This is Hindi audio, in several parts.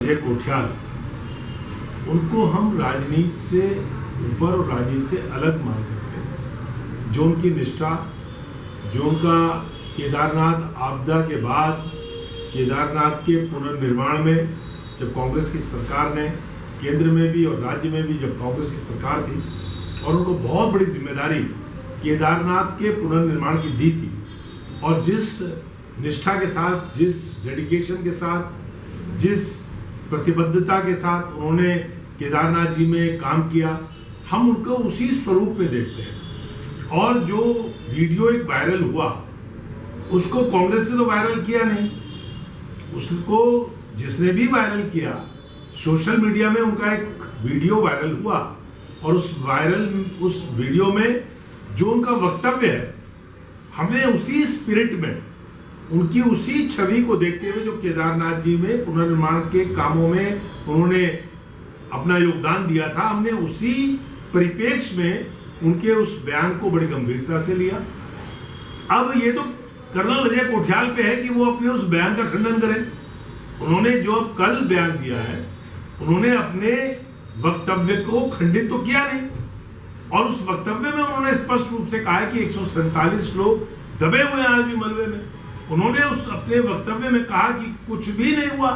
जय कोठियाल, उनको हम राजनीति से ऊपर और राजनीति से अलग मान करके, जो उनकी निष्ठा, जो उनका केदारनाथ आपदा के बाद केदारनाथ के पुनर्निर्माण में जब कांग्रेस की सरकार ने केंद्र में भी और राज्य में भी जब कांग्रेस की सरकार थी और उनको बहुत बड़ी जिम्मेदारी केदारनाथ के पुनर्निर्माण की दी थी, और जिस निष्ठा के साथ, जिस डेडिकेशन के साथ, जिस प्रतिबद्धता के साथ उन्होंने केदारनाथ जी में काम किया, हम उनको उसी स्वरूप में देखते हैं। और जो वीडियो एक वायरल हुआ, उसको कांग्रेस ने तो वायरल किया नहीं, उसको जिसने भी वायरल किया, सोशल मीडिया में उनका एक वीडियो वायरल हुआ और उस वीडियो में जो उनका वक्तव्य है, हमें उसी स्पिरिट में, उनकी उसी छवि को देखते हुए जो केदारनाथ जी में पुनर्निर्माण के कामों में उन्होंने अपना योगदान दिया था, हमने उसी परिप्रेक्ष्य में उनके उस बयान को बड़ी गंभीरता से लिया। अब ये तो कर्नल अजय कोठियाल पे है कि वो अपने उस बयान का खंडन करें। उन्होंने जो अब कल बयान दिया है, उन्होंने अपने वक्तव्य को खंडित तो किया नहीं, और उस वक्तव्य में उन्होंने स्पष्ट रूप से कहा है कि 147 लोग दबे हुए हैं आज भी मलबे में। उन्होंने उस अपने वक्तव्य में कहा कि कुछ भी नहीं हुआ,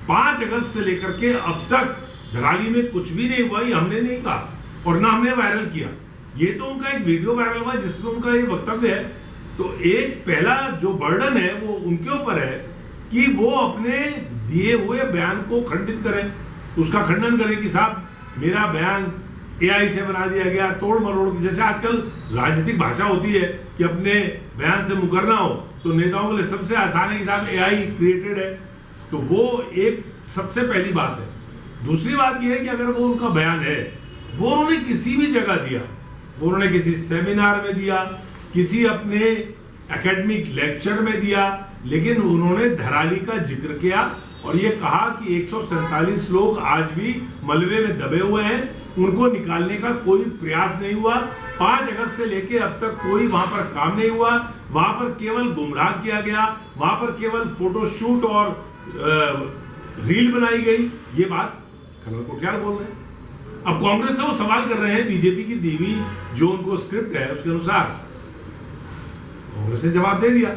5 अगस्त से लेकर के अब तक धराली में कुछ भी नहीं हुआ, ये हमने नहीं कहा और ना हमने वायरल किया। ये तो उनका एक वीडियो वायरल हुआ जिसमें उनका ये वक्तव्य है। तो एक पहला जो बर्डन है वो उनके ऊपर है कि वो अपने दिए हुए बयान को खंडित करें, उसका खंडन करें कि साहब मेरा बयान एआई से बना दिया गया, तोड़ मरोड़ की, जैसे आजकल राजनीतिक भाषा होती है कि अपने बयान से मुकरना हो तो नेताओं के लिए सबसे आसान है कि साहब एआई क्रिएटेड है। तो वो एक सबसे पहली बात है। दूसरी बात यह है कि अगर वो उनका बयान है, वो उन्होंने किसी भी जगह दिया, वो उन्होंने किसी सेमिनार में दिया, किसी अपने एकेडमिक लेक्चर में दिया, लेकिन उन्होंने धराली का जिक्र किया और ये कहा कि 147 लोग आज भी मलबे में दबे हुए हैं, उनको निकालने का कोई प्रयास नहीं हुआ। 5 अगस्त से लेके अब तक कोई वहां पर काम नहीं हुआ, वहां पर केवल गुमराह किया गया, वहां पर केवल फोटोशूट और रील बनाई गई। ये बात कर्नल कोठियाल बोल रहे हैं। अब कांग्रेस से वो सवाल कर रहे हैं, बीजेपी की दी हुई जो उनको स्क्रिप्ट है उसके अनुसार कांग्रेस ने जवाब दे दिया।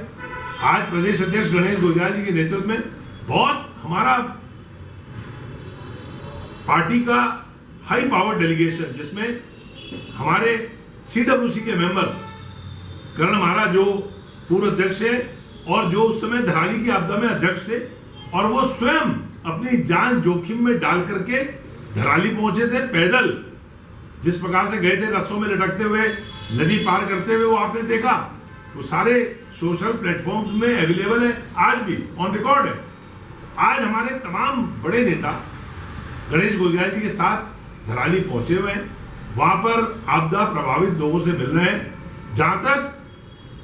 आज प्रदेश अध्यक्ष गणेश गोयल जी के नेतृत्व में बहुत हमारा पार्टी का हाई पावर डेलीगेशन, जिसमें हमारे सीडब्ल्यूसी के मेंबर करण महाराज जो पूर्व अध्यक्ष है और जो उस समय धराली की आपदा में अध्यक्ष थे, और वो स्वयं अपनी जान जोखिम में डाल करके धराली पहुंचे थे पैदल। जिस प्रकार से गए थे रस्सों में लटकते हुए, नदी पार करते हुए, वो आपने देखा, वो सारे सोशल प्लेटफॉर्म्स में अवेलेबल है, आज भी ऑन रिकॉर्ड है। आज हमारे तमाम बड़े नेता गणेश गोयल जी के साथ धराली पहुंचे हुए हैं, वहां पर आपदा प्रभावित लोगों से मिल रहे हैं। जहां तक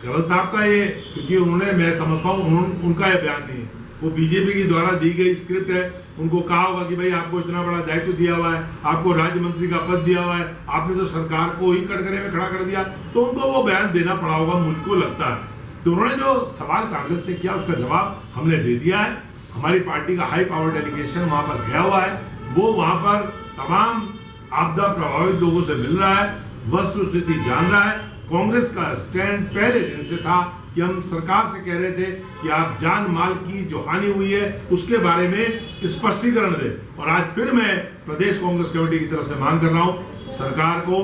कर्नल साहब का ये, क्योंकि उन्होंने, मैं समझता हूं उनका ये बयान नहीं है, वो बीजेपी के द्वारा दी गई स्क्रिप्ट है। उनको कहा होगा कि भाई आपको इतना बड़ा दायित्व दिया हुआ है, आपको राज्य मंत्री का पद दिया हुआ है, आपने तो सरकार को ही कटघरे में खड़ा कर दिया, तो उनको वो बयान देना पड़ा होगा, मुझको लगता है। तो उन्होंने जो सवाल कांग्रेस से किया उसका जवाब हमने दे दिया है। हमारी पार्टी का हाई पावर डेलीगेशन वहां पर गया हुआ है, वो वहां पर तमाम आपदा प्रभावित लोगों से मिल रहा है, वस्तु स्थिति जान रहा है। कांग्रेस का स्टैंड पहले दिन से था कि हम सरकार से कह रहे थे कि आप जान माल की जो हानि हुई है उसके बारे में स्पष्टीकरण दें, और आज फिर मैं प्रदेश कांग्रेस कमेटी की तरफ से मांग कर रहा हूं, सरकार को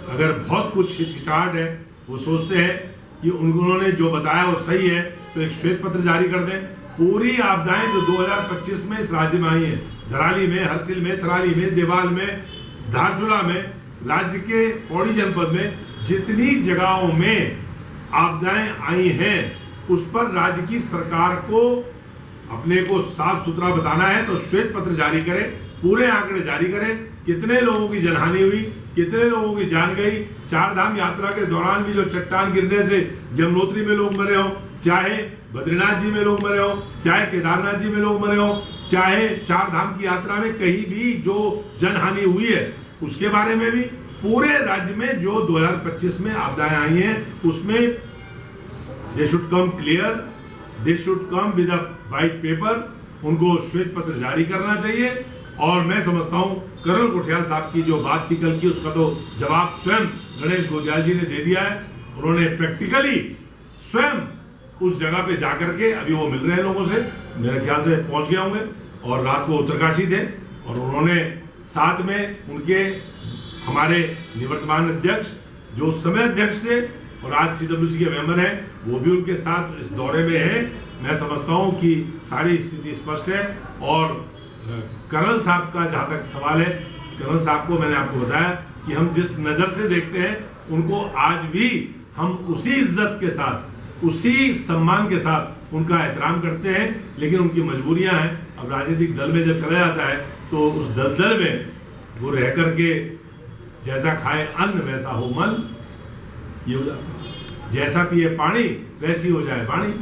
अगर बहुत कुछ हिचकिचाहट है, वो सोचते हैं कि उन्होंने जो बताया वो सही है, तो एक श्वेत पत्र जारी कर दें। पूरी आपदाएं जो 2025 में इस राज्य में आई है, धराली में, हरसिल में, थराली में, देवाल में, धारचूला में, राज्य के पौड़ी जनपद में जितनी जगहों में आपदाएं आई हैं, उस पर राज्य की सरकार को अपने को साफ सुथरा बताना है तो श्वेत पत्र जारी करें, पूरे आंकड़े जारी करें, कितने लोगों की जनहानि हुई, कितने लोगों की जान गई। 4 धाम यात्रा के दौरान भी जो चट्टान गिरने से यमुनोत्री में लोग मरे हो, चाहे बद्रीनाथ जी में लोग मरे हो, चाहे केदारनाथ जी में लोग मरे हो, चाहे 4 धाम की यात्रा में कहीं भी जो जनहानि हुई है, उसके बारे में भी पूरे राज्य में जो 2025 में आपदाएं आई हैं, उसमें they should come clear, they should come with a white paper उनको श्वेत पत्र जारी करना चाहिए। और मैं समझता हूं कर्नल कोठियाल साहब की जो बात थी कल की, उसका तो जवाब स्वयं गणेश गोंदियाल जी ने दे दिया है। उन्होंने प्रैक्टिकली स्वयं उस जगह पे जाकर के, अभी वो मिल रहे हैं लोगों से, मेरे ख्याल से पहुंच गए होंगे, और रात को उत्तरकाशी थे, और उन्होंने साथ में उनके हमारे निवर्तमान अध्यक्ष जो उस समय अध्यक्ष थे और आज CWC के मेंबर हैं, वो भी उनके साथ इस दौरे में हैं। मैं समझता हूं कि सारी स्थिति स्पष्ट है। और कर्नल साहब का जहां तक सवाल है, कर्नल साहब को मैंने आपको बताया कि हम जिस नज़र से देखते हैं उनको आज भी हम उसी इज्जत के साथ, उसी सम्मान के साथ उनका एहतराम करते हैं। लेकिन उनकी मजबूरियां हैं। अब राजनीतिक दल में जब चला जाता है तो उस दलदल में वो रह करके जैसा खाए अन्न वैसा हो मन, ये हो जाता है। जैसा पिए पानी वैसी हो जाए वाणी।